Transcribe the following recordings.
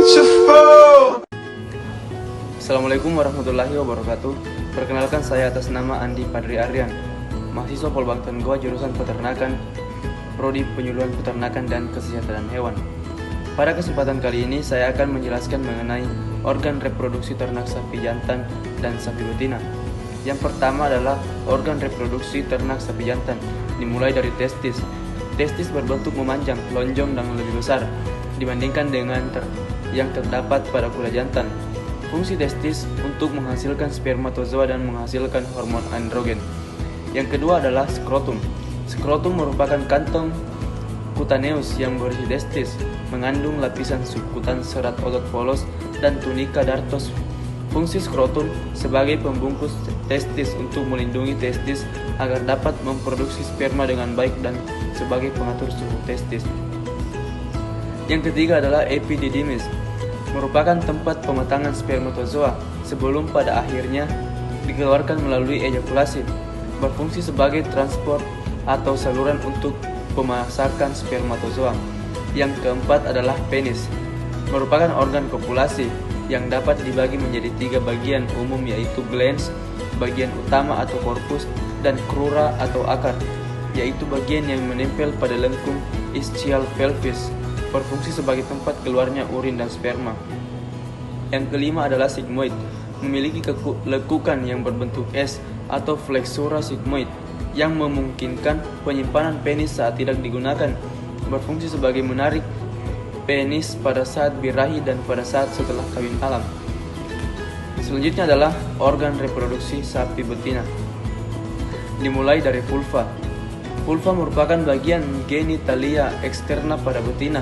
beautiful. Assalamualaikum warahmatullahi wabarakatuh. Perkenalkan, saya atas nama Andi Padri Aryan, mahasiswa Polbangtan Goa jurusan Peternakan, Prodi Penyuluhan Peternakan dan Kesejahteraan Hewan. Pada kesempatan kali ini saya akan menjelaskan mengenai organ reproduksi ternak sapi jantan dan sapi betina. Yang pertama adalah organ reproduksi ternak sapi jantan, dimulai dari testis. Testis berbentuk memanjang, lonjong dan lebih besar dibandingkan dengan yang terdapat pada kuda jantan. Fungsi testis untuk menghasilkan spermatozoa dan menghasilkan hormon androgen. Yang kedua adalah skrotum. Skrotum merupakan kantong kutaneus yang berisi testis, mengandung lapisan subkutan serat otot polos dan tunika dartos. Fungsi skrotum sebagai pembungkus testis untuk melindungi testis agar dapat memproduksi sperma dengan baik dan sebagai pengatur suhu testis. Yang ketiga adalah epididymis, merupakan tempat pematangan spermatozoa sebelum pada akhirnya dikeluarkan melalui ejakulasi, berfungsi sebagai transport atau saluran untuk pemasakan spermatozoa. Yang keempat adalah penis, merupakan organ kopulasi yang dapat dibagi menjadi 3 bagian umum, yaitu glans, bagian utama atau korpus, dan crura atau akar, yaitu bagian yang menempel pada lengkung ischial pelvis, berfungsi sebagai tempat keluarnya urin dan sperma. Yang kelima adalah sigmoid, memiliki lekukan yang berbentuk S atau flexura sigmoid yang memungkinkan penyimpanan penis saat tidak digunakan, berfungsi sebagai menarik penis pada saat birahi dan pada saat setelah kawin alam. Selanjutnya adalah organ reproduksi sapi betina, dimulai dari vulva. Vulva merupakan bagian genitalia eksterna pada betina,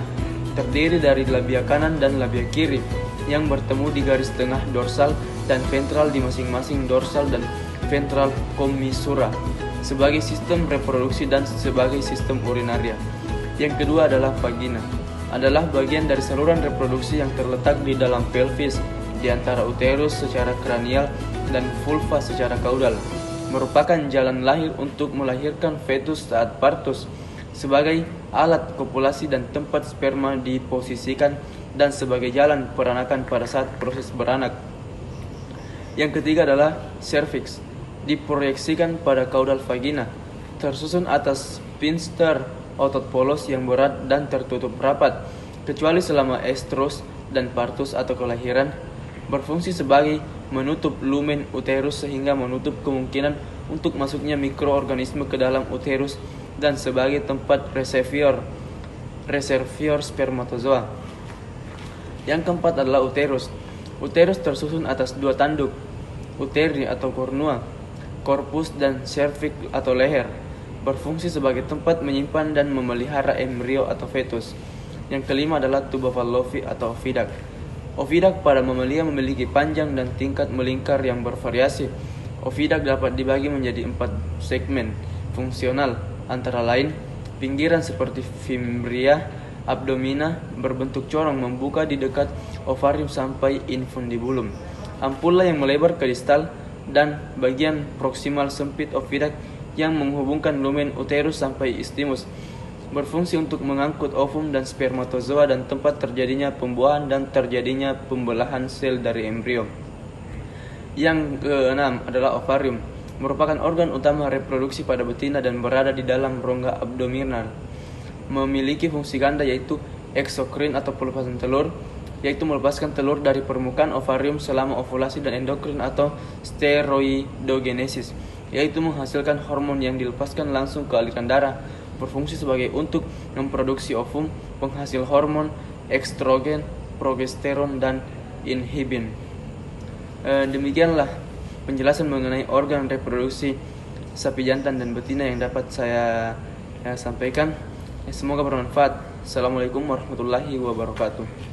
terdiri dari labia kanan dan labia kiri yang bertemu di garis tengah dorsal dan ventral di masing-masing dorsal dan ventral commissura sebagai sistem reproduksi dan sebagai sistem urinaria. Yang kedua adalah vagina, adalah bagian dari saluran reproduksi yang terletak di dalam pelvis di antara uterus secara kranial dan vulva secara kaudal, merupakan jalan lahir untuk melahirkan fetus saat partus, sebagai alat kopulasi dan tempat sperma diposisikan, dan sebagai jalan peranakan pada saat proses beranak. Yang ketiga adalah cervix, diproyeksikan pada kaudal vagina, tersusun atas sphincter otot polos yang berat dan tertutup rapat, kecuali selama estrus dan partus atau kelahiran, berfungsi sebagai menutup lumen uterus sehingga menutup kemungkinan untuk masuknya mikroorganisme ke dalam uterus dan sebagai tempat reservoir spermatozoa. Yang keempat adalah uterus. Uterus tersusun atas 2 tanduk, uteri atau cornua, korpus dan cervix atau leher, berfungsi sebagai tempat menyimpan dan memelihara embrio atau fetus. Yang kelima adalah tuba fallopi atau oviduct. Oviduct pada mamalia memiliki panjang dan tingkat melingkar yang bervariasi. Oviduct dapat dibagi menjadi 4 segmen fungsional, antara lain pinggiran seperti fimbria, abdomina berbentuk corong membuka di dekat ovarium sampai infundibulum, ampulla yang melebar ke distal, dan bagian proksimal sempit oviduct yang menghubungkan lumen uterus sampai istimus, berfungsi untuk mengangkut ovum dan spermatozoa dan tempat terjadinya pembuahan dan terjadinya pembelahan sel dari embrio. Yang keenam adalah ovarium, merupakan organ utama reproduksi pada betina dan berada di dalam rongga abdominal. Memiliki fungsi ganda, yaitu eksokrin atau pelepasan telur, yaitu melepaskan telur dari permukaan ovarium selama ovulasi, dan endokrin atau steroidogenesis, yaitu menghasilkan hormon yang dilepaskan langsung ke aliran darah, berfungsi sebagai untuk memproduksi ovum, penghasil hormon estrogen, progesteron, dan inhibin. Demikianlah penjelasan mengenai organ reproduksi sapi jantan dan betina yang dapat saya sampaikan. Semoga bermanfaat. Assalamualaikum warahmatullahi wabarakatuh.